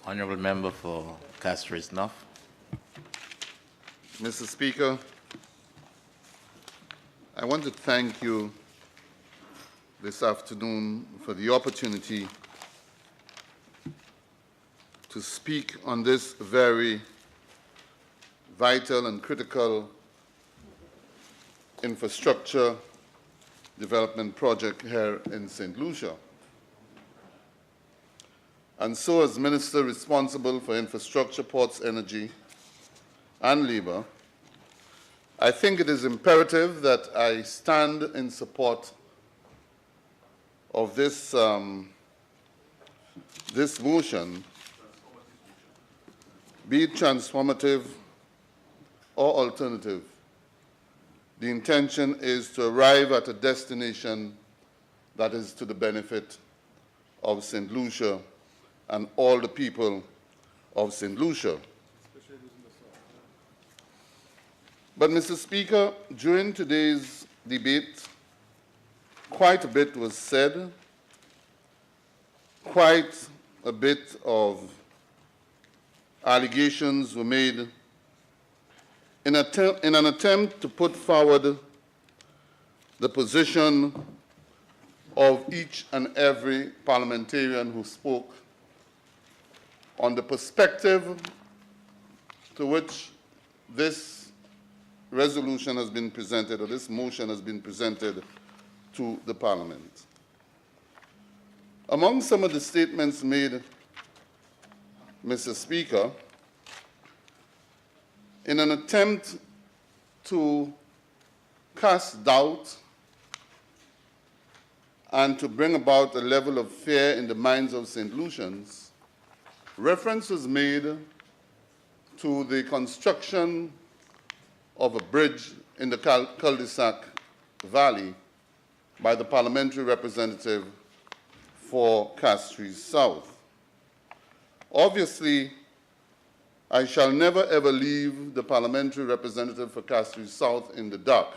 Honorable Member for Castries North. Mr. Speaker, I want to thank you this afternoon for the opportunity to speak on this very vital and critical infrastructure development project here in St. Lucia. And so, as Minister responsible for infrastructure, ports, energy, and labor, I think it is imperative that I stand in support of this motion, be it transformative or alternative. The intention is to arrive at a destination that is to the benefit of St. Lucia and all the people of St. Lucia. But, Mr. Speaker, during today's debate, quite a bit was said, quite a bit of allegations were made in an attempt to put forward the position of each and every parliamentarian who spoke on the perspective to which this resolution has been presented, or this motion has been presented to the Parliament. Among some of the statements made, Mr. Speaker, in an attempt to cast doubt and to bring about a level of fear in the minds of St. Lucians, reference was made to the construction of a bridge in the cul-de-sac valley by the parliamentary representative for Castries South. Obviously, I shall never ever leave the parliamentary representative for Castries South in the dark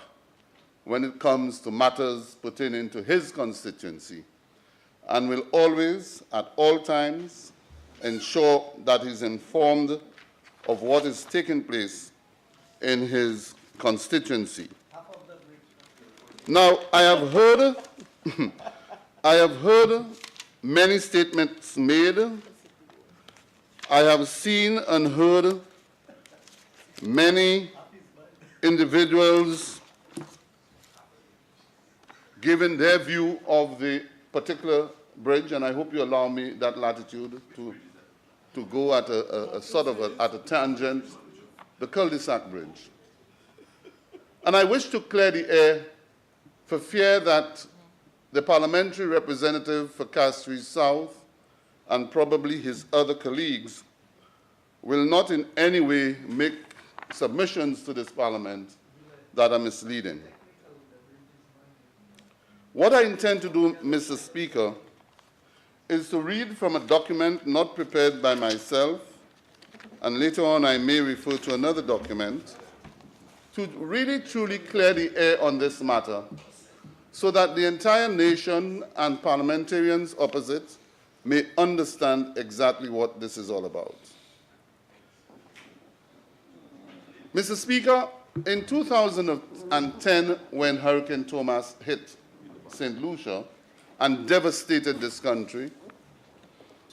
when it comes to matters pertaining to his constituency, and will always, at all times, ensure that he's informed of what is taking place in his constituency. Now, I have heard many statements made. I have seen and heard many individuals giving their view of the particular bridge, and I hope you allow me that latitude to go at a sort of at a tangent, the cul-de-sac bridge. And I wish to clear the air for fear that the parliamentary representative for Castries South and probably his other colleagues will not in any way make submissions to this Parliament that are misleading. What I intend to do, Mr. Speaker, is to read from a document not prepared by myself, and later on I may refer to another document, to really truly clear the air on this matter so that the entire nation and parliamentarians opposite may understand exactly what this is all about. Mr. Speaker, in 2010, when Hurricane Thomas hit St. Lucia and devastated this country,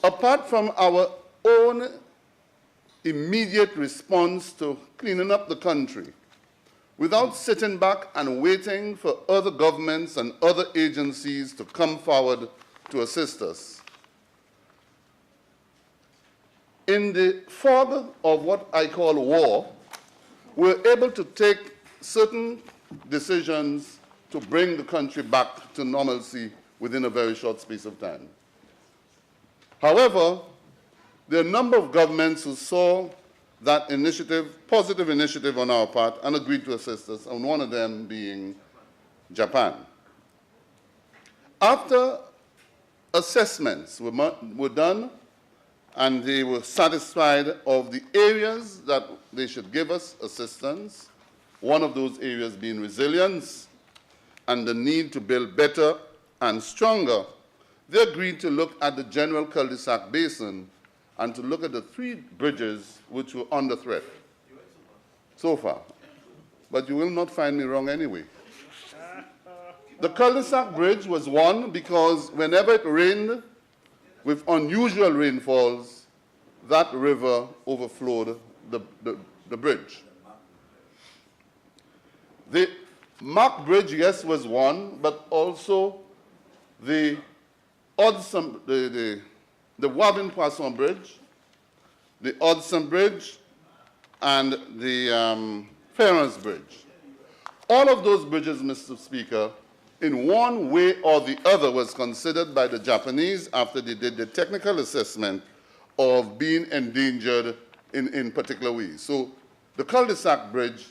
apart from our own immediate response to cleaning up the country, without sitting back and waiting for other governments and other agencies to come forward to assist us, in the fog of what I call war, we're able to take certain decisions to bring the country back to normalcy within a very short space of time. However, there are a number of governments who saw that initiative, positive initiative on our part, and agreed to assist us, and one of them being Japan. After assessments were done, and they were satisfied of the areas that they should give us assistance, one of those areas being resilience and the need to build better and stronger, they agreed to look at the general cul-de-sac basin and to look at the 3 bridges which were under threat so far. But you will not find me wrong anyway. The cul-de-sac bridge was one because whenever it rained with unusual rainfalls, that river overflowed the bridge. The Mark Bridge, yes, was one, but also the Wavin-Poisson Bridge, the Odson Bridge, and the Ferrance Bridge. All of those bridges, Mr. Speaker, in one way or the other was considered by the Japanese after they did the technical assessment of being endangered in particular ways. So the cul-de-sac bridge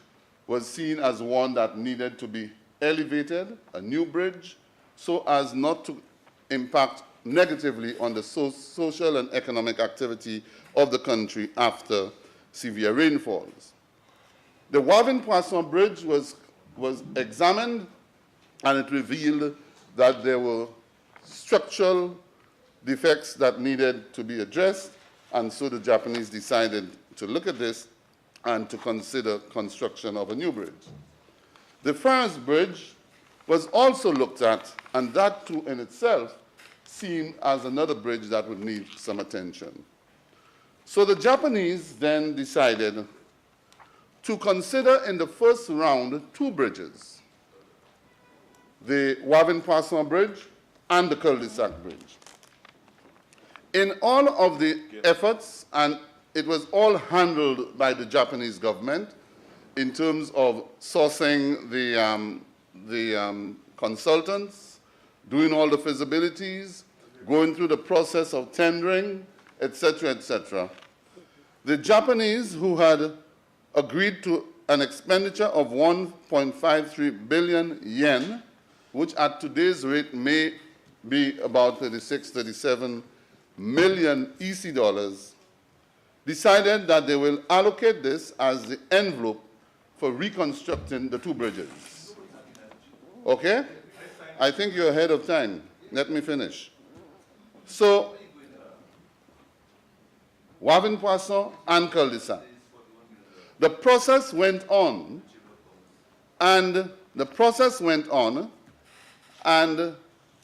was seen as one that needed to be elevated, a new bridge, so as not to impact negatively on the social and economic activity of the country after severe rainfalls. The Wavin-Poisson Bridge was examined, and it revealed that there were structural defects that needed to be addressed, and so the Japanese decided to look at this and to consider construction of a new bridge. The Ferrance Bridge was also looked at, and that too in itself seemed as another bridge that would need some attention. So the Japanese then decided to consider in the first round 2 bridges, the Wavin-Poisson Bridge and the cul-de-sac bridge. In all of the efforts, and it was all handled by the Japanese government in terms of sourcing the consultants, doing all the feasibilities, going through the process of tendering, etc., etc. The Japanese, who had agreed to an expenditure of 1.53 billion yen, which at today's rate may be about 36, 37 million EC dollars, decided that they will allocate this as the envelope for reconstructing the 2 bridges. Okay? I think you're ahead of time. Let me finish. So, Wavin-Poisson and cul-de-sac. The process went on, and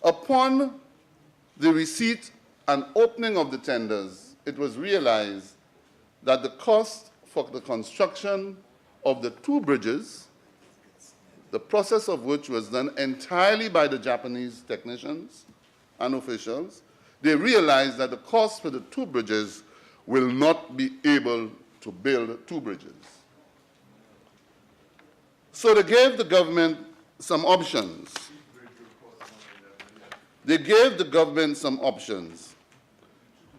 upon the receipt and opening of the tenders, it was realized that the cost for the construction of the 2 bridges, the process of which was done entirely by the Japanese technicians and officials, they realized that the cost for the 2 bridges will not be able to build 2 bridges. So they gave the government some options.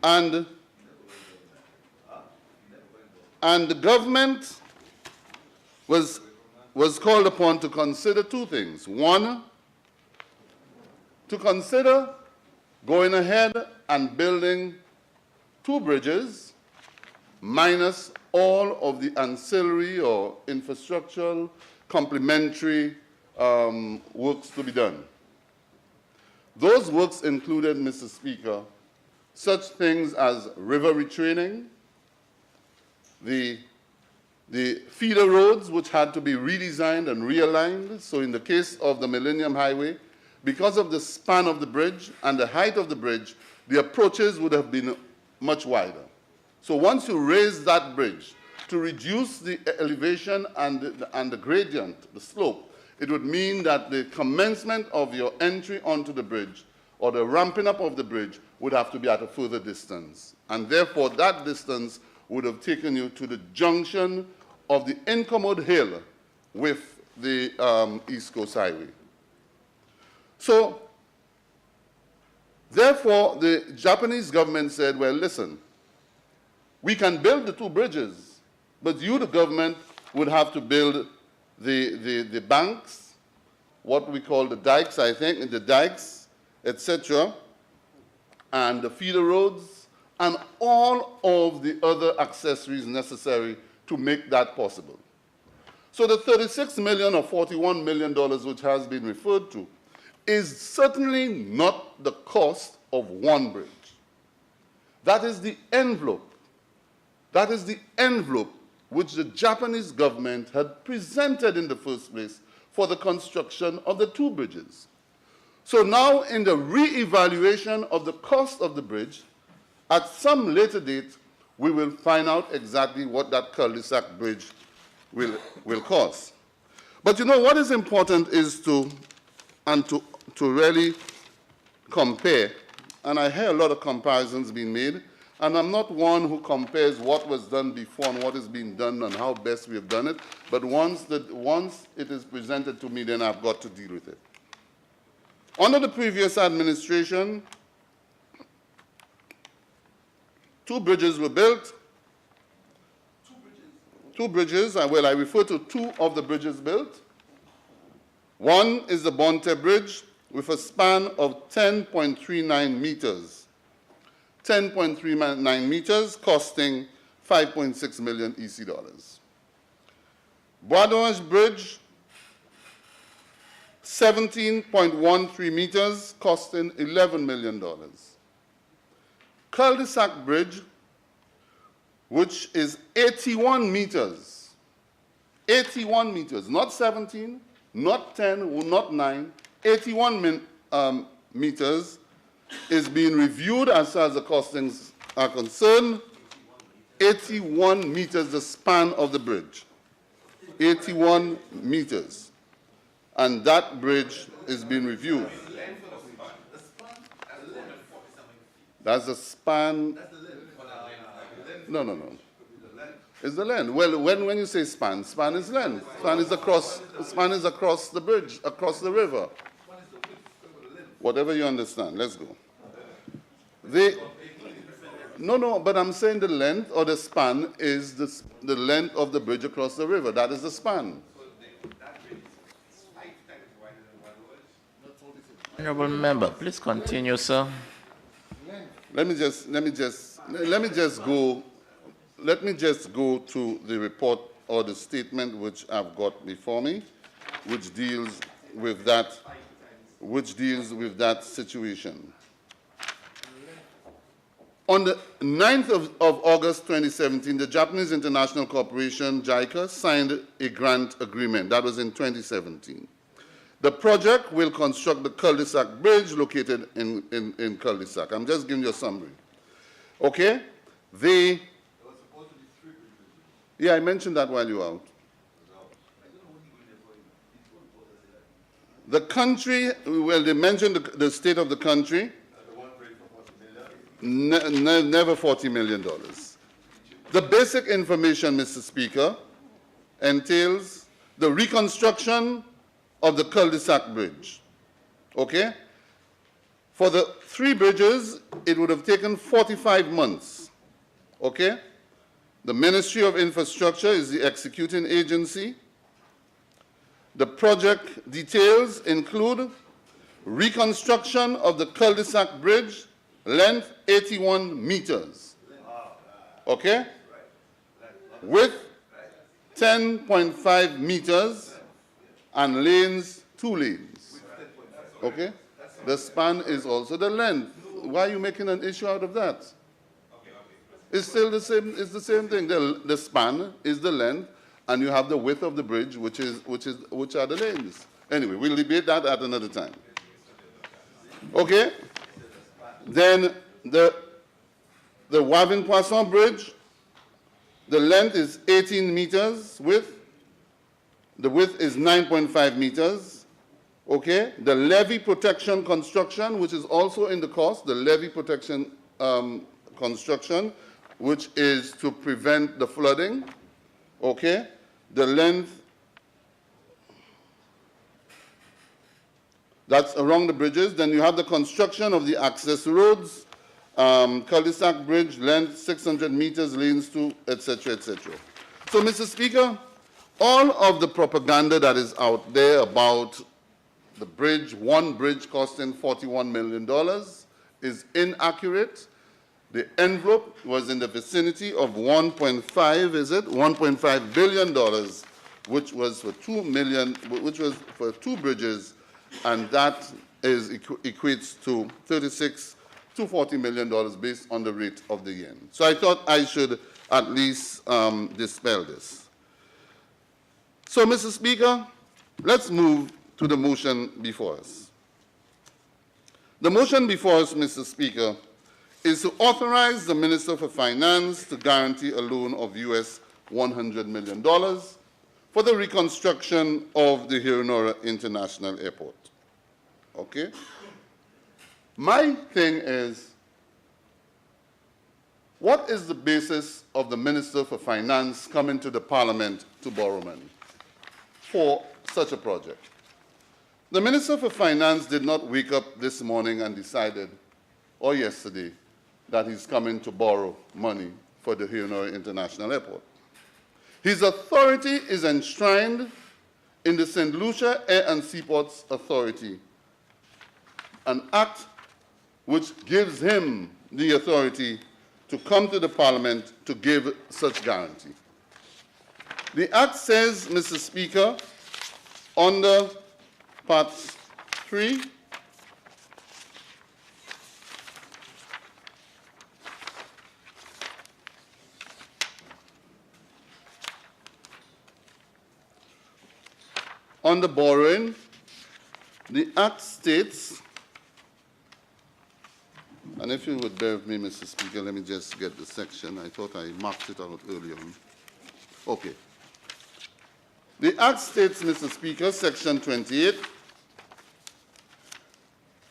And the government was called upon to consider 2 things. One, to consider going ahead and building 2 bridges minus all of the ancillary or infrastructural complementary works to be done. Those works included, Mr. Speaker, such things as river retraining, the feeder roads which had to be redesigned and realigned. So in the case of the Millennium Highway, because of the span of the bridge and the height of the bridge, the approaches would have been much wider. So once you raise that bridge to reduce the elevation and the gradient, the slope, it would mean that the commencement of your entry onto the bridge or the ramping up of the bridge would have to be at a further distance. And therefore, that distance would have taken you to the junction of the Incommode Hill with the East Coast Highway. So, therefore, the Japanese government said, well, listen, we can build the 2 bridges, but you, the government, would have to build the banks, what we call the dikes, I think, the dikes, etc., and the feeder roads, and all of the other accessories necessary to make that possible. So the $36 million or $41 million which has been referred to is certainly not the cost of one bridge. That is the envelope. That is the envelope which the Japanese government had presented in the first place for the construction of the two bridges. So now in the re-evaluation of the cost of the bridge, at some later date, we will find out exactly what that cul-de-sac bridge will cost. But you know what is important is to really compare, and I hear a lot of comparisons being made, and I'm not one who compares what was done before and what is being done and how best we have done it, but once it is presented to me, then I've got to deal with it. Under the previous administration, two bridges were built. Two bridges, well, I refer to two of the bridges built. One is the Bonte Bridge with a span of 10.39 meters. 10.39 meters, costing 5.6 million EC dollars. Bois d'Orange Bridge, 17.13 meters, costing $11 million. Cul-de-sac Bridge, which is 81 meters, 81 meters, not 17, not 10, not 9, 81 meters, is being reviewed as far as the costings are concerned. 81 meters, the span of the bridge. 81 meters. And that bridge is being reviewed. That's the span. No. It's the length. Well, when you say span, span is length. Span is across the bridge, across the river. Whatever you understand. Let's go. No, but I'm saying the length or the span is the length of the bridge across the river. That is the span. Honorable member, please continue, sir. Let me just go to the report or the statement which I've got before me, which deals with that situation. On the 9th of August 2017, the Japanese International Corporation, JICA, signed a grant agreement. That was in 2017. The project will construct the cul-de-sac bridge located in cul-de-sac. I'm just giving you a summary. Okay? There was supposed to be 3 bridges. Yeah, I mentioned that while you were out. The country, well, they mentioned the state of the country. Never $40 million. The basic information, Mr. Speaker, entails the reconstruction of the cul-de-sac bridge. Okay? For the 3 bridges, it would have taken 45 months. Okay? The Ministry of Infrastructure is the executing agency. The project details include reconstruction of the cul-de-sac bridge, length 81 meters. Okay? Width 10.5 meters and lanes 2 lanes. Okay? The span is also the length. Why are you making an issue out of that? It's still the same, it's the same thing. The span is the length, and you have the width of the bridge, which are the lanes. Anyway, we'll debate that at another time. Okay? Then the Wavin-Poisson Bridge, the length is 18 meters width. The width is 9.5 meters. Okay? The levee protection construction, which is also in the cost, the levee protection construction, which is to prevent the flooding. Okay? The length, that's around the bridges. Then you have the construction of the access roads, cul-de-sac bridge, length 600 meters, lanes 2, etc., etc. So, Mr. Speaker, all of the propaganda that is out there about the bridge, one bridge costing $41 million, is inaccurate. The envelope was in the vicinity of $1.5 billion, which was for 2 bridges, and that equates to to $40 million based on the rate of the yen. So I thought I should at least dispel this. So, Mr. Speaker, let's move to the motion before us. The motion before us, Mr. Speaker, is to authorize the Minister for Finance to guarantee a loan of US $100 million for the reconstruction of the HIA International Airport. Okay? My thing is, what is the basis of the Minister for Finance coming to the Parliament to borrow money for such a project? The Minister for Finance did not wake up this morning and decided, or yesterday, that he's coming to borrow money for the HIA International Airport. His authority is enshrined in the St. Lucia Air and Seaports Authority, an act which gives him the authority to come to the Parliament to give such guarantee. The act says, Mr. Speaker, under Part 3, on the borrowing, the Act states, and if you would bear with me, Mr. Speaker, let me just get the section. I thought I marked it out earlier on. Okay. The Act states, Mr. Speaker, Section 28,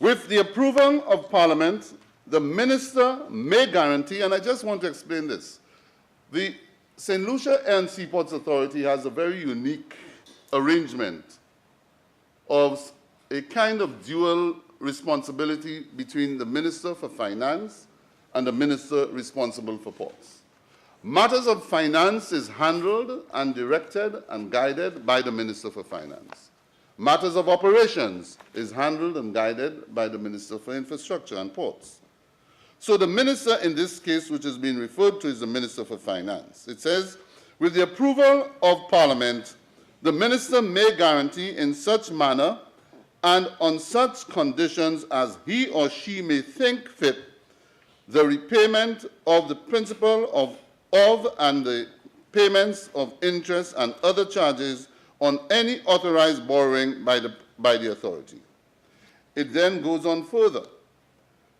with the approval of Parliament, the Minister may guarantee, and I just want to explain this. The St. Lucia Air and Seaports Authority has a very unique arrangement of a kind of dual responsibility between the Minister for Finance and the Minister responsible for ports. Matters of finance is handled and directed and guided by the Minister for Finance. Matters of operations is handled and guided by the Minister for Infrastructure and Ports. So the minister in this case, which is being referred to, is the Minister for Finance. It says, with the approval of Parliament, the minister may guarantee in such manner and on such conditions as he or she may think fit the repayment of the principal of and the payments of interest and other charges on any authorized borrowing by the authority. It then goes on further.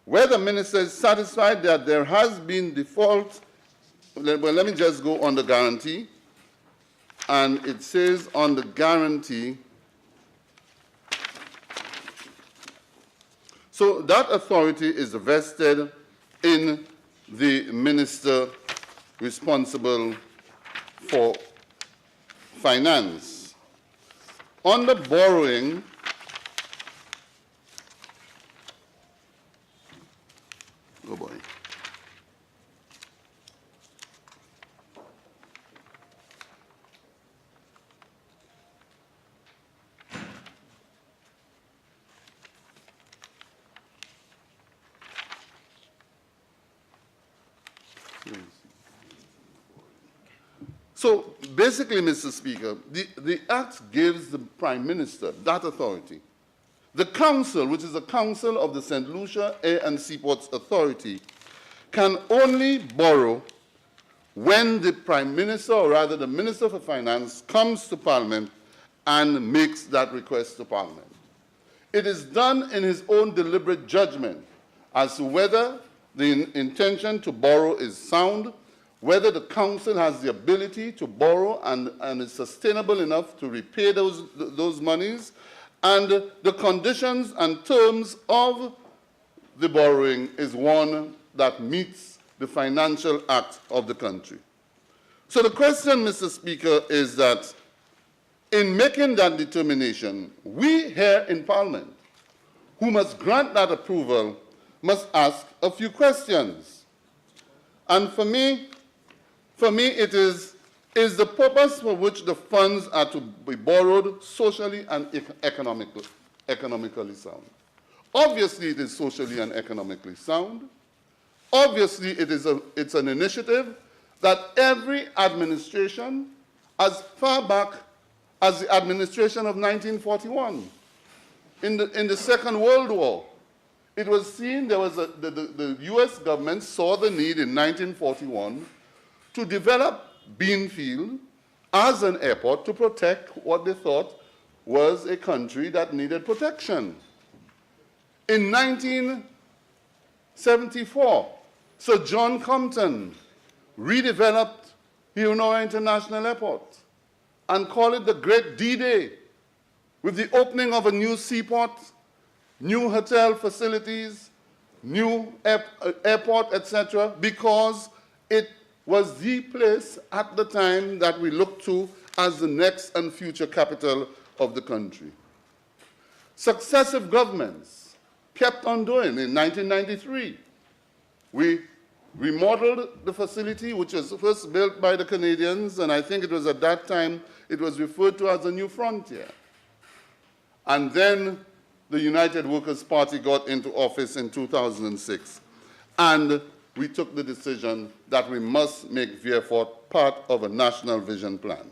Where the minister is satisfied that there has been default, well, let me just go on the guarantee. And it says on the guarantee, so that authority is vested in the minister responsible for finance. On the borrowing, oh boy. So basically, Mr. Speaker, the Act gives the Prime Minister that authority. The Council, which is the Council of the St. Lucia Air and Seaports Authority, can only borrow when the Prime Minister, or rather the Minister for Finance, comes to Parliament and makes that request to Parliament. It is done in his own deliberate judgment as to whether the intention to borrow is sound, whether the Council has the ability to borrow and is sustainable enough to repay those monies, and the conditions and terms of the borrowing is one that meets the Financial Act of the country. So the question, Mr. Speaker, is that in making that determination, we here in Parliament, who must grant that approval, must ask a few questions. And for me, it is the purpose for which the funds are to be borrowed socially and economically sound. Obviously, it is socially and economically sound. Obviously, it's an initiative that every administration, as far back as the administration of 1941, in the Second World War, it was seen there was the US government saw the need in 1941 to develop Beanfield as an airport to protect what they thought was a country that needed protection. In 1974, Sir John Compton redeveloped Hirunora International Airport and called it the Great D-Day, with the opening of a new seaport, new hotel facilities, new airport, etc., because it was the place at the time that we looked to as the next and future capital of the country. Successive governments kept on doing. In 1993, we remodeled the facility, which was first built by the Canadians, and I think it was at that time it was referred to as the New Frontier. And then the United Workers' Party got into office in 2006, and we took the decision that we must make Vieux part of a national vision plan.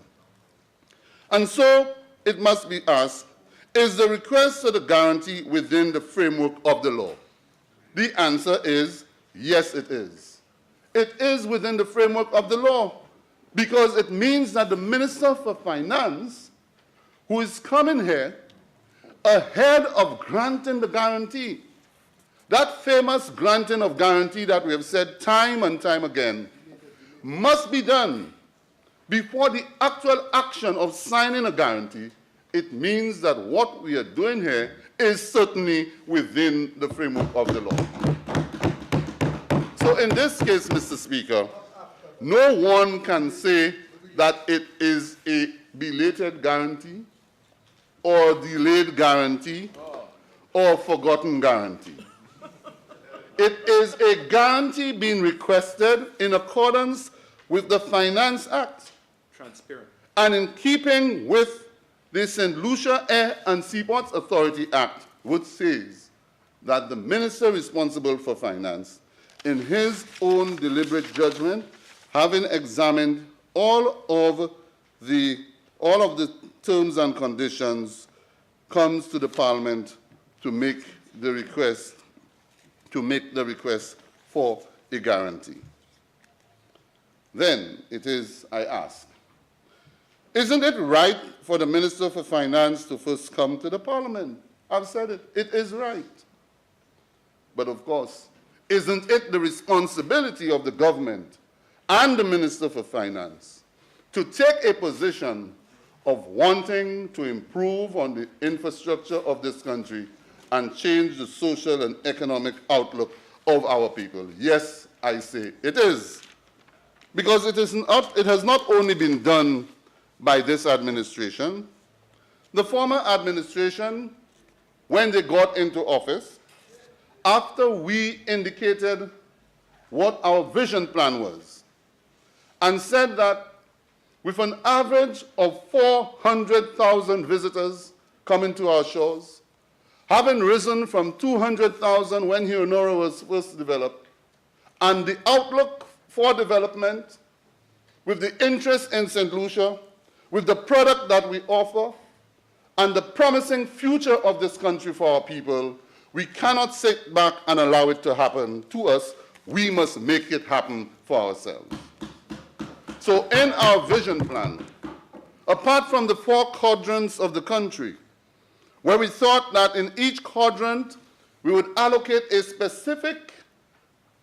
And so it must be asked, is the request for the guarantee within the framework of the law? The answer is yes, it is. It is within the framework of the law, because it means that the Minister for Finance, who is coming here ahead of granting the guarantee, that famous granting of guarantee that we have said time and time again, must be done before the actual action of signing a guarantee. It means that what we are doing here is certainly within the framework of the law. So in this case, Mr. Speaker, no one can say that it is a belated guarantee or delayed guarantee or forgotten guarantee. It is a guarantee being requested in accordance with the Finance Act. Transparent. And in keeping with the St. Lucia Air and Seaports Authority Act, which says that the minister responsible for finance, in his own deliberate judgment, having examined all of the terms and conditions, comes to the Parliament to make the request for a guarantee. Then it is, I ask, isn't it right for the Minister for Finance to first come to the Parliament? I've said it. It is right. But of course, isn't it the responsibility of the government and the Minister for Finance to take a position of wanting to improve on the infrastructure of this country and change the social and economic outlook of our people? Yes, I say it is. Because it has not only been done by this administration. The former administration, when they got into office, after we indicated what our vision plan was, and said that with an average of 400,000 visitors coming to our shores, having risen from 200,000 when Hirunora was first developed, and the outlook for development, with the interest in St. Lucia, with the product that we offer, and the promising future of this country for our people, we cannot sit back and allow it to happen to us. We must make it happen for ourselves. So in our vision plan, apart from the 4 quadrants of the country, where we thought that in each quadrant we would allocate a specific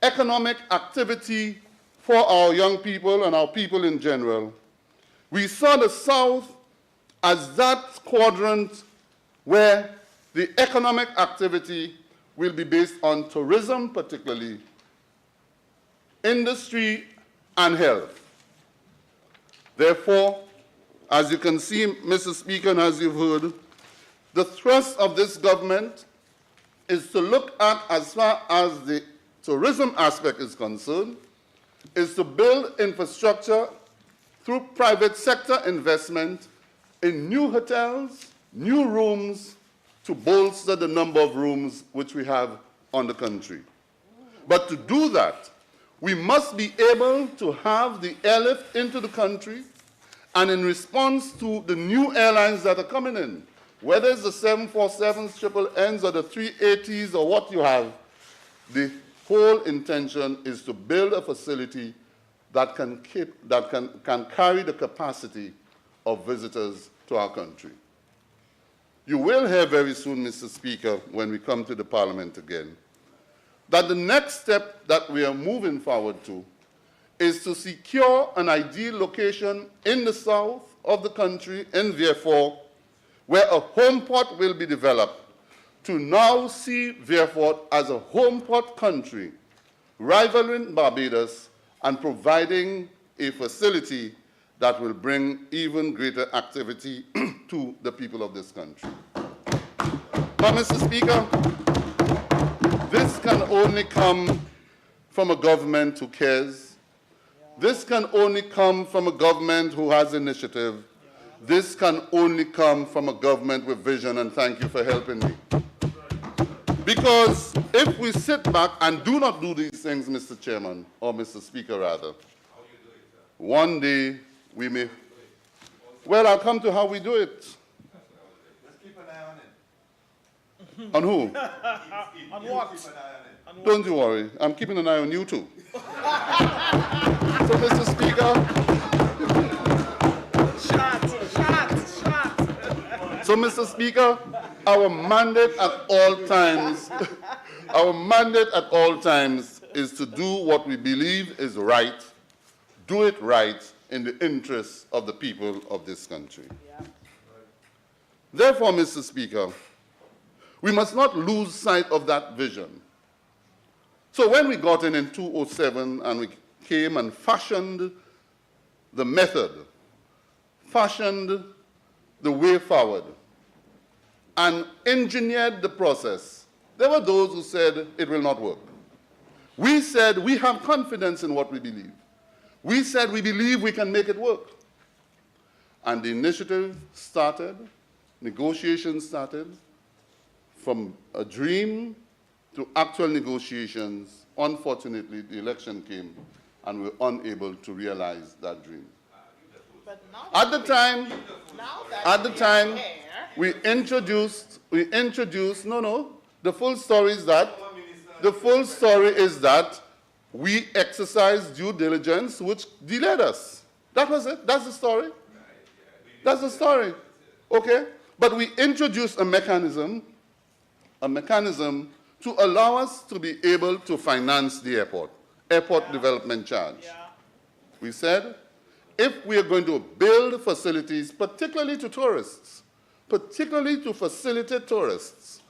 economic activity for our young people and our people in general, we saw the South as that quadrant where the economic activity will be based on tourism, particularly, industry, and health. Therefore, as you can see, Mr. Speaker, and as you've heard, the thrust of this government is to look at, as far as the tourism aspect is concerned, is to build infrastructure through private sector investment in new hotels, new rooms, to bolster the number of rooms which we have on the country. But to do that, we must be able to have the airlift into the country, and in response to the new airlines that are coming in, Whether it's the 747s, triple Ns, or the 380s, or what you have, the whole intention is to build a facility that can carry the capacity of visitors to our country. You will hear very soon, Mr. Speaker, when we come to the Parliament again, that the next step that we are moving forward to is to secure an ideal location in the south of the country, in Vieux-Fort, where a home port will be developed to now see Vieux-Fort as a home port country, rivaling Barbados and providing a facility that will bring even greater activity to the people of this country. But, Mr. Speaker, this can only come from a government who cares. This can only come from a government who has initiative. This can only come from a government with vision, and thank you for helping me. Because if we sit back and do not do these things, Mr. Chairman, or Mr. Speaker rather, one day we may... Well, I'll come to how we do it. Let's keep an eye on it. On who? On what? Keep an eye on it. Don't you worry. I'm keeping an eye on you too. So, Mr. Speaker... So, Mr. Speaker, our mandate at all times, is to do what we believe is right, do it right in the interests of the people of this country. Yeah. Therefore, Mr. Speaker, we must not lose sight of that vision. So when we got in 2007 and we came and fashioned the method, fashioned the way forward, and engineered the process, there were those who said it will not work. We said we have confidence in what we believe. We said we believe we can make it work. And the initiative started, negotiations started, from a dream to actual negotiations. Unfortunately, the election came and we were unable to realize that dream. At the time, we introduced, the full story is that, we exercised due diligence, which delayed us. That was it. That's the story. That's the story. Okay? But we introduced a mechanism to allow us to be able to finance the airport development charge. Yeah. We said, if we are going to build facilities, particularly to tourists, particularly to facilitate tourists,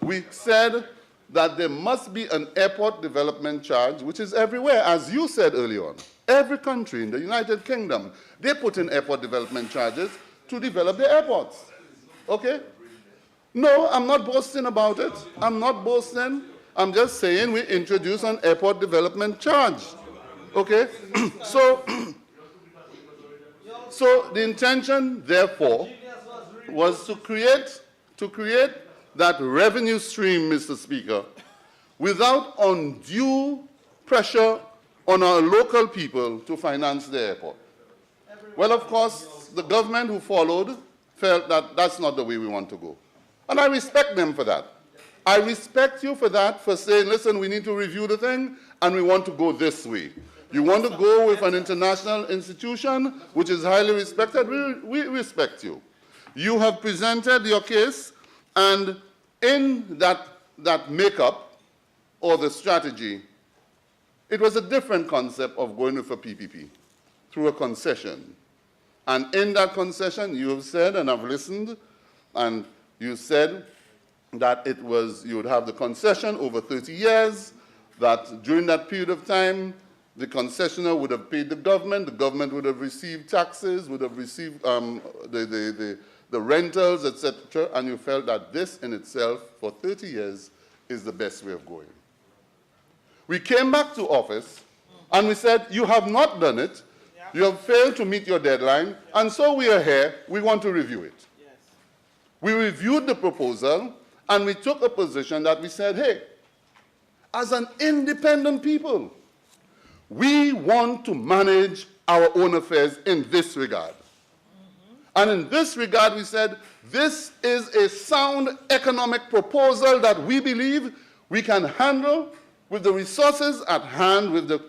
we said that there must be an airport development charge, which is everywhere, as you said earlier on. Every country in the United Kingdom, they put in airport development charges to develop their airports. Okay? No, I'm not boasting about it. I'm not boasting. I'm just saying we introduce an airport development charge. Okay? So the intention, therefore, was to create that revenue stream, Mr. Speaker, without undue pressure on our local people to finance the airport. Well, of course, the government who followed felt that that's not the way we want to go. And I respect them for that. I respect you for that, for saying, listen, we need to review the thing, and we want to go this way. You want to go with an international institution, which is highly respected, we respect you. You have presented your case, and in that makeup or the strategy, it was a different concept of going with a PPP through a concession. And in that concession, you have said, and I've listened, and you said that it was, you would have the concession over 30 years, that during that period of time, the concessionaire would have paid the government would have received taxes, would have received the rentals, etc., and you felt that this in itself, for 30 years, is the best way of going. We came back to office, and we said, you have not done it, you have failed to meet your deadline, and so we are here, we want to review it. Yes. We reviewed the proposal, and we took a position that we said, hey, as an independent people, we want to manage our own affairs in this regard. And in this regard, we said, this is a sound economic proposal that we believe we can handle with the resources at hand, with the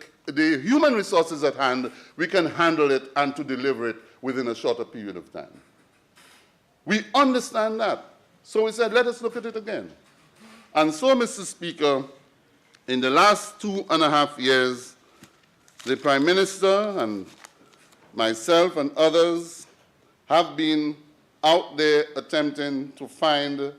human resources at hand. We can handle it and to deliver it within a shorter period of time. We understand that. So we said, let us look at it again. And so, Mr. Speaker, in the last 2.5 years, the Prime Minister and myself and others have been out there attempting to find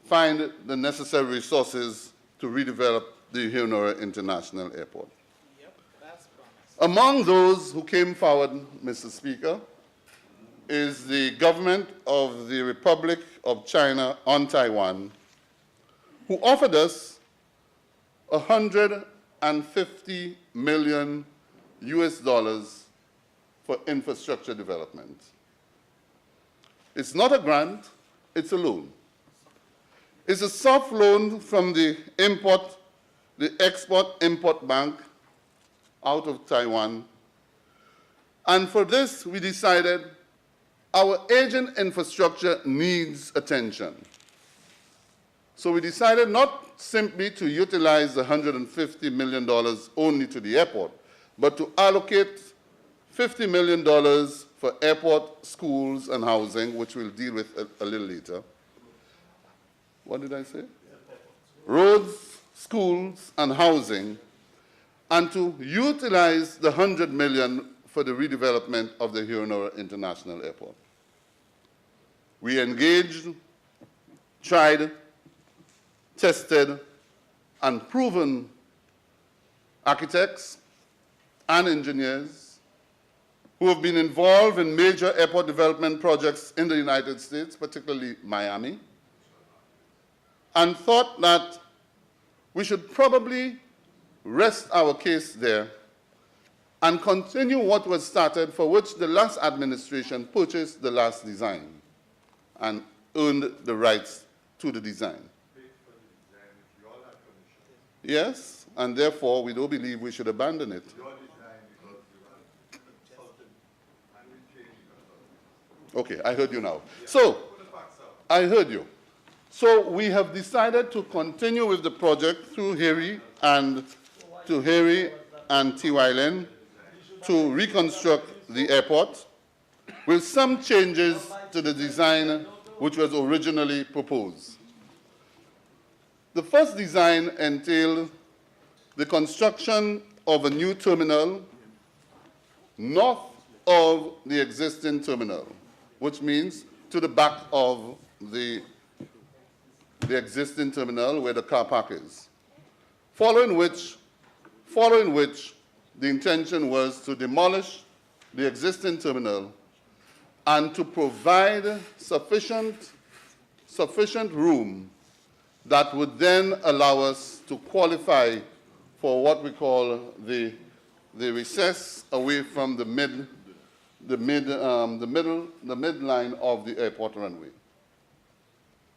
the necessary resources to redevelop the Honora International Airport. Yep, that's promised. Among those who came forward, Mr. Speaker, is the government of the Republic of China on Taiwan, who offered us $150 million for infrastructure development. It's not a grant, it's a loan. It's a soft loan from the Export-Import Bank out of Taiwan. And for this, we decided our aging infrastructure needs attention. So we decided not simply to utilize the $150 million only to the airport, but to allocate $50 million for airport, schools, and housing, which we'll deal with a little later. What did I say? Roads, schools, and housing, and to utilize the $100 million for the redevelopment of the Honora International Airport. We engaged, tried, tested, and proven architects and engineers who have been involved in major airport development projects in the United States, particularly Miami, and thought that we should probably rest our case there and continue what was started, for which the last administration purchased the last design and earned the rights to the design. Yes, and therefore we don't believe we should abandon it. Okay, I heard you now. So, I heard you. So we have decided to continue with the project through HIA and TYLN to reconstruct the airport with some changes to the design which was originally proposed. The first design entailed the construction of a new terminal north of the existing terminal, which means to the back of the existing terminal where the car park is. Following which the intention was to demolish the existing terminal and to provide sufficient room that would then allow us to qualify for what we call the recess away from the midline of the airport runway.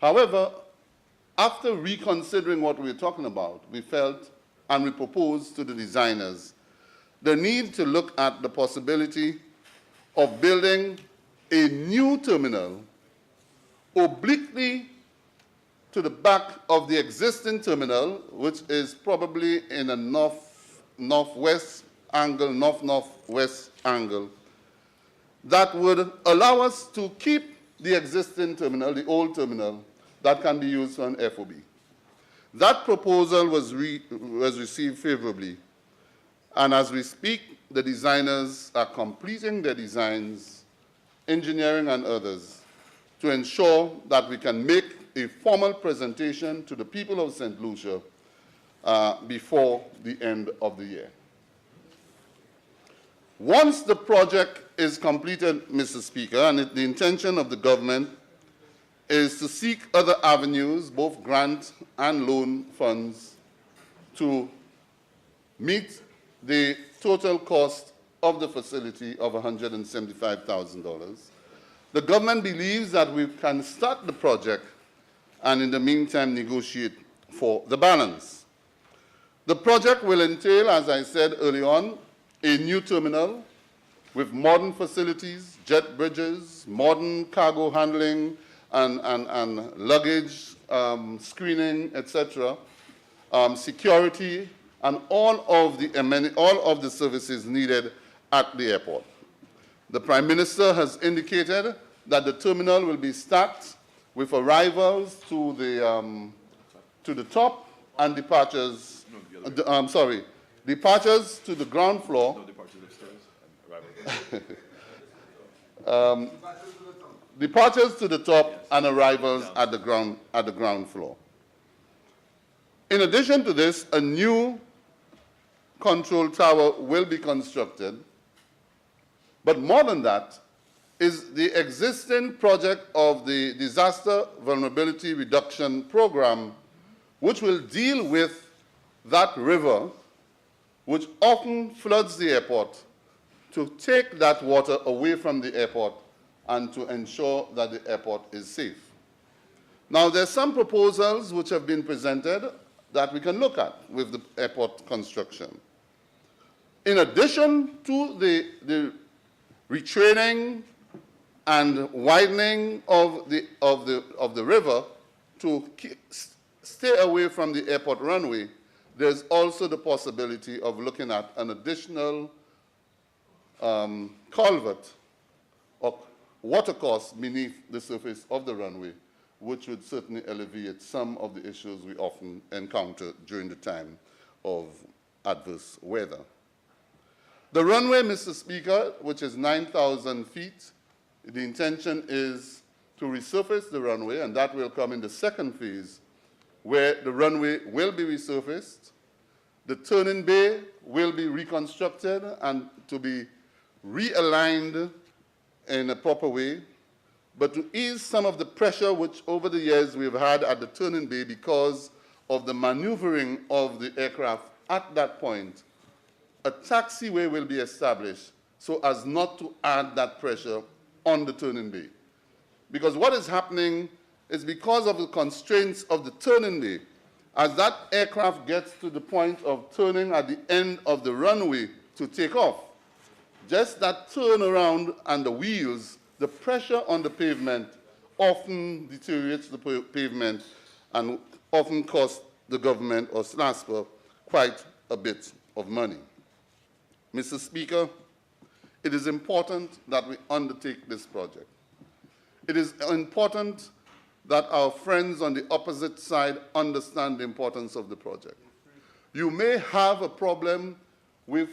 However, after reconsidering what we were talking about, we felt and we proposed to the designers the need to look at the possibility of building a new terminal obliquely to the back of the existing terminal, which is probably in a north-northwest angle, that would allow us to keep the existing terminal, the old terminal, that can be used for an FOB. That proposal was received favorably, and as we speak, the designers are completing their designs, engineering and others, to ensure that we can make a formal presentation to the people of St. Lucia before the end of the year. Once the project is completed, Mr. Speaker, and the intention of the government is to seek other avenues, both grant and loan funds, to meet the total cost of the facility of $175,000. The government believes that we can start the project and in the meantime negotiate for the balance. The project will entail, as I said early on, a new terminal, with modern facilities, jet bridges, modern cargo handling and luggage screening, etc., security, and all of the services needed at the airport. The Prime Minister has indicated that the terminal will be stacked with arrivals to the top and departures. Departures to the ground floor. No, departures upstairs and arrivals. Departures to the top and arrivals at the ground floor. In addition to this, a new control tower will be constructed. But more than that is the existing project of the Disaster Vulnerability Reduction Program, which will deal with that river, which often floods the airport, to take that water away from the airport and to ensure that the airport is safe. Now, there's some proposals which have been presented that we can look at with the airport construction. In addition to the retraining and widening of the river to stay away from the airport runway, there's also the possibility of looking at an additional culvert or watercourse beneath the surface of the runway, which would certainly alleviate some of the issues we often encounter during the time of adverse weather. The runway, Mr. Speaker, which is 9,000 feet, the intention is to resurface the runway, and that will come in the second phase, where the runway will be resurfaced, the turning bay will be reconstructed and to be realigned in a proper way, but to ease some of the pressure which over the years we've had at the turning bay because of the maneuvering of the aircraft at that point, a taxiway will be established so as not to add that pressure on the turning bay. Because what is happening is because of the constraints of the turning bay, as that aircraft gets to the point of turning at the end of the runway to take off, just that turnaround and the wheels, the pressure on the pavement often deteriorates the pavement and often costs the government or SLASPA quite a bit of money. Mr. Speaker, it is important that we undertake this project. It is important that our friends on the opposite side understand the importance of the project. You may have a problem with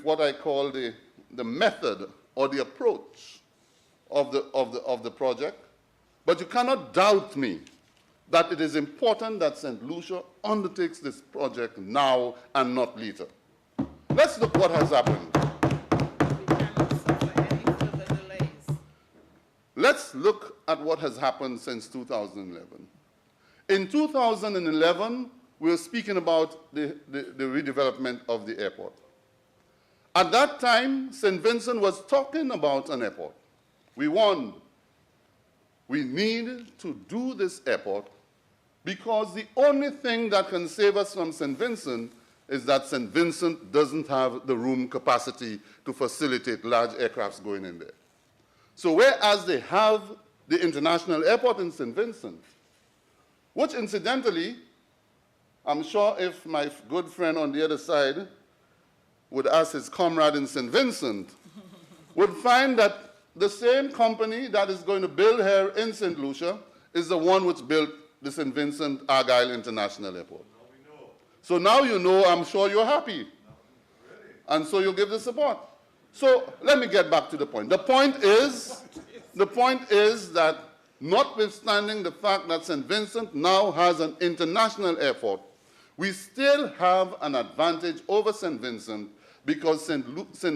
what I call the method or the approach of the project, but you cannot doubt me that it is important that St. Lucia undertakes this project now and not later. Let's look what has happened. We cannot suffer any further delays. Let's look at what has happened since 2011. In 2011, we were speaking about the redevelopment of the airport. At that time, St. Vincent was talking about an airport. We warned, we need to do this airport because the only thing that can save us from St. Vincent is that St. Vincent doesn't have the room capacity to facilitate large aircrafts going in there. So whereas they have the international airport in St. Vincent, which incidentally, I'm sure if my good friend on the other side would ask his comrade in St. Vincent, would find that the same company that is going to build here in St. Lucia is the one which built the St. Vincent Argyle International Airport. So now you know, I'm sure you're happy. And so you'll give the support. So let me get back to the point. The point is that notwithstanding the fact that St. Vincent now has an international airport, we still have an advantage over St. Vincent because St.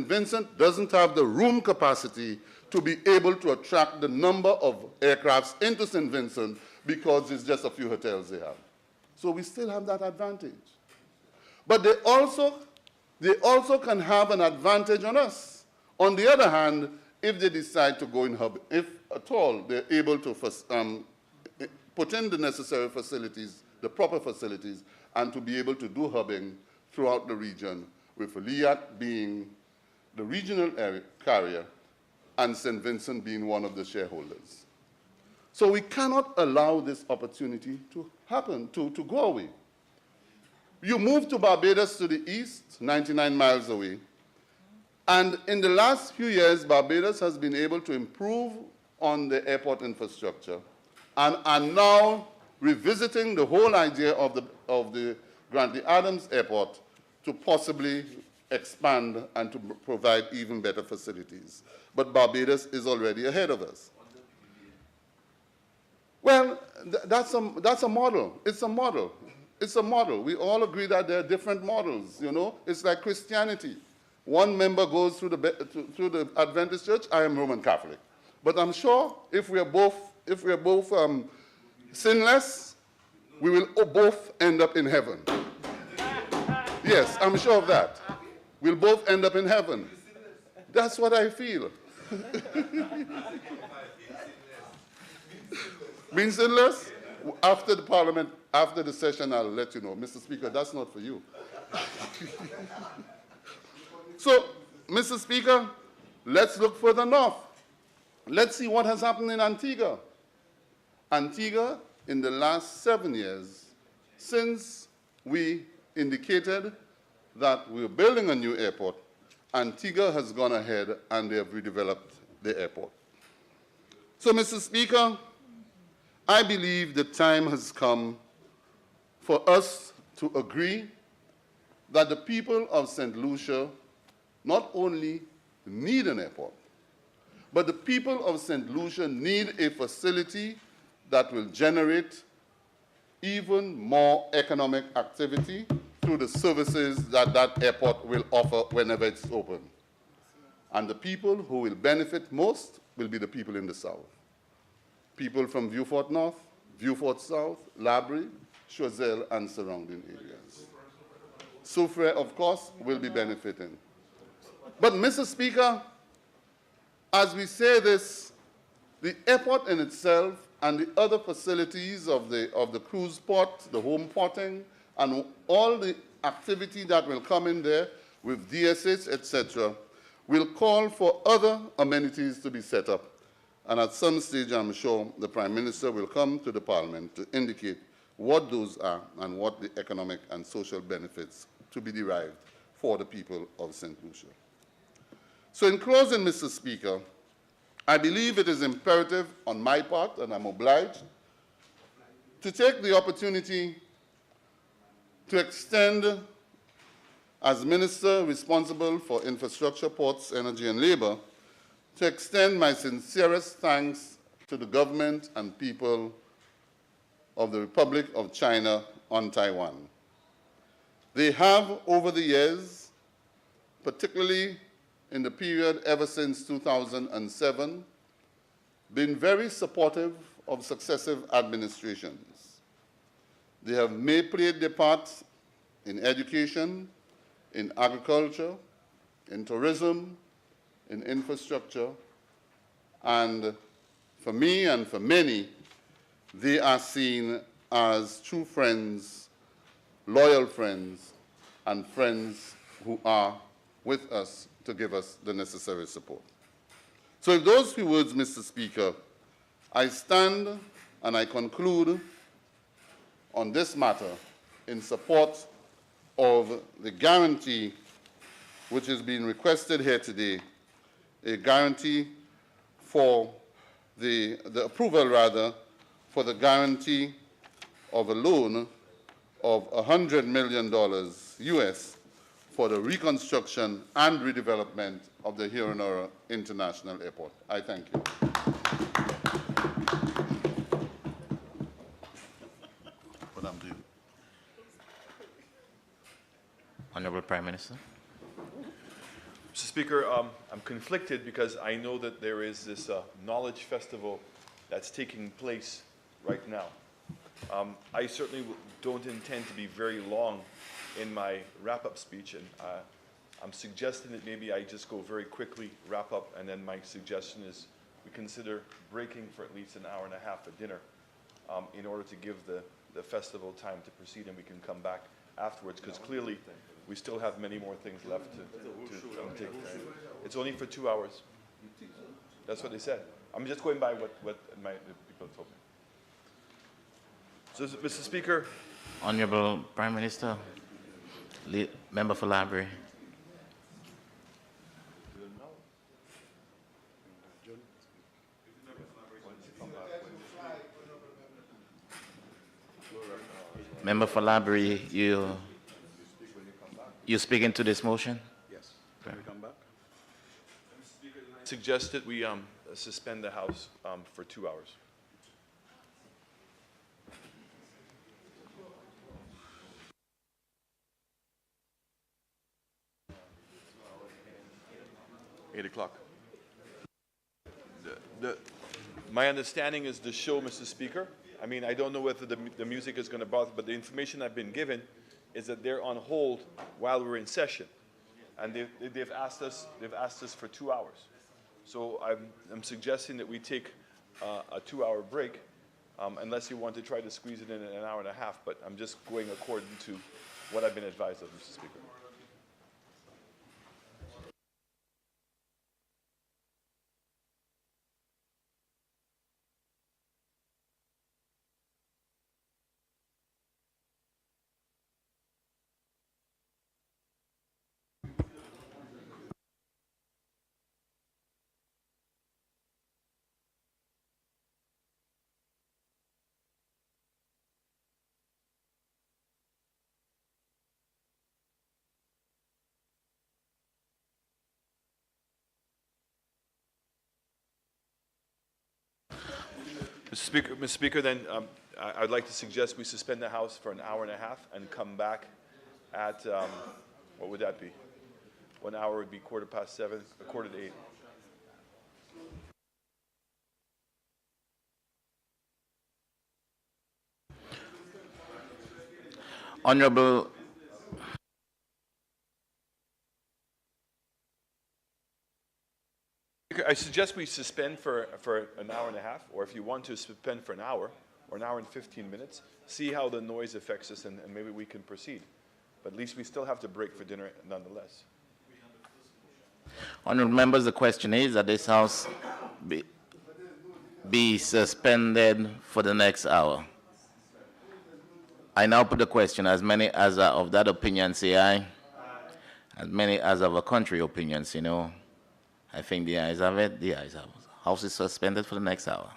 Vincent doesn't have the room capacity to be able to attract the number of aircrafts into St. Vincent because it's just a few hotels they have. So we still have that advantage. But they also can have an advantage on us. On the other hand, if they decide to go in hub, if at all they're able to put in the necessary facilities, the proper facilities, and to be able to do hubbing throughout the region, with Liat being the regional carrier, and St. Vincent being one of the shareholders. So we cannot allow this opportunity to happen, to go away. You move to Barbados to the east, 99 miles away, and in the last few years, Barbados has been able to improve on the airport infrastructure and are now revisiting the whole idea of the Grantley Adams Airport to possibly expand and to provide even better facilities. But Barbados is already ahead of us. Well, that's a model. It's a model. It's a model. We all agree that there are different models, you know. It's like Christianity. One member goes through the Adventist church. I am Roman Catholic. But I'm sure if we are both sinless, we will both end up in heaven. Yes, I'm sure of that. We'll both end up in heaven. That's what I feel. Being sinless? After the parliament, after the session, I'll let you know. Mr. Speaker, that's not for you. So, Mr. Speaker, let's look further north. Let's see what has happened in Antigua. Antigua, in the last 7 years, since we indicated that we were building a new airport, Antigua has gone ahead and they have redeveloped the airport. So, Mr. Speaker, I believe the time has come for us to agree that the people of St. Lucia not only need an airport, but the people of St. Lucia need a facility that will generate even more economic activity through the services that that airport will offer whenever it's open. And the people who will benefit most will be the people in the south. People from Vieux Fort North, Vieux Fort South, Labrie, Choiseul, and surrounding areas. Soufriere, of course, will be benefiting. But, Mr. Speaker, as we say this, the airport in itself and the other facilities of the cruise port, the home porting, and all the activity that will come in there with DSH, etc., will call for other amenities to be set up. And at some stage, I'm sure the Prime Minister will come to the Parliament to indicate what those are and what the economic and social benefits to be derived for the people of St. Lucia. So in closing, Mr. Speaker, I believe it is imperative on my part, and I'm obliged, to take the opportunity to extend, as Minister responsible for infrastructure, ports, energy, and labor, to extend my sincerest thanks to the government and people of the Republic of China on Taiwan. They have, over the years, particularly in the period ever since 2007, been very supportive of successive administrations. They have played their part in education, in agriculture, in tourism, in infrastructure, and for me and for many, they are seen as true friends, loyal friends, and friends who are with us to give us the necessary support. So with those few words, Mr. Speaker, I stand and I conclude on this matter in support of the guarantee which is being requested here today, a guarantee for the approval, rather, for the guarantee of a loan of $100 million US for the reconstruction and redevelopment of the Hironora International Airport. I thank you. What I'm doing. Honorable Prime Minister. Mr. Speaker, I'm conflicted because I know that there is this knowledge festival that's taking place right now. I certainly don't intend to be very long in my wrap-up speech, and I'm suggesting that maybe I just go very quickly, wrap up, and then my suggestion is we consider breaking for at least an hour and a half for dinner in order to give the festival time to proceed, and we can come back afterwards, because clearly we still have many more things left to take. It's only for 2 hours. That's what they said. I'm just going by what the people told me. So, Mr. Speaker, Honorable Prime Minister, Member for Library. Member for Library, you speaking to this motion? Yes. Can we come back? suggested we suspend the House for 2 hours. Eight o'clock. My understanding is the show, Mr. Speaker. I mean, I don't know whether the music is going to bother, but the information I've been given is that they're on hold while we're in session, and they've asked us for 2 hours. So I'm suggesting that we take a 2-hour break, unless you want to try to squeeze it in an hour and a half. But I'm just going according to what I've been advised of, Mr. Speaker. Mr. Speaker, then I'd like to suggest we suspend the House for an hour and a half and come back at, what would that be? 1 hour would be 7:15, 7:45. Honorable I suggest we suspend for an hour and a half, or if you want to suspend for an hour or an hour and 15 minutes, see how the noise affects us, and maybe we can proceed. But at least we still have to break for dinner nonetheless. Honourable members, the question is that this House be suspended for the next hour. I now put the question. As many as are of that opinion say aye. As many as of a contrary opinion say no. I think the ayes have it. The ayes have it. House is suspended for the next hour.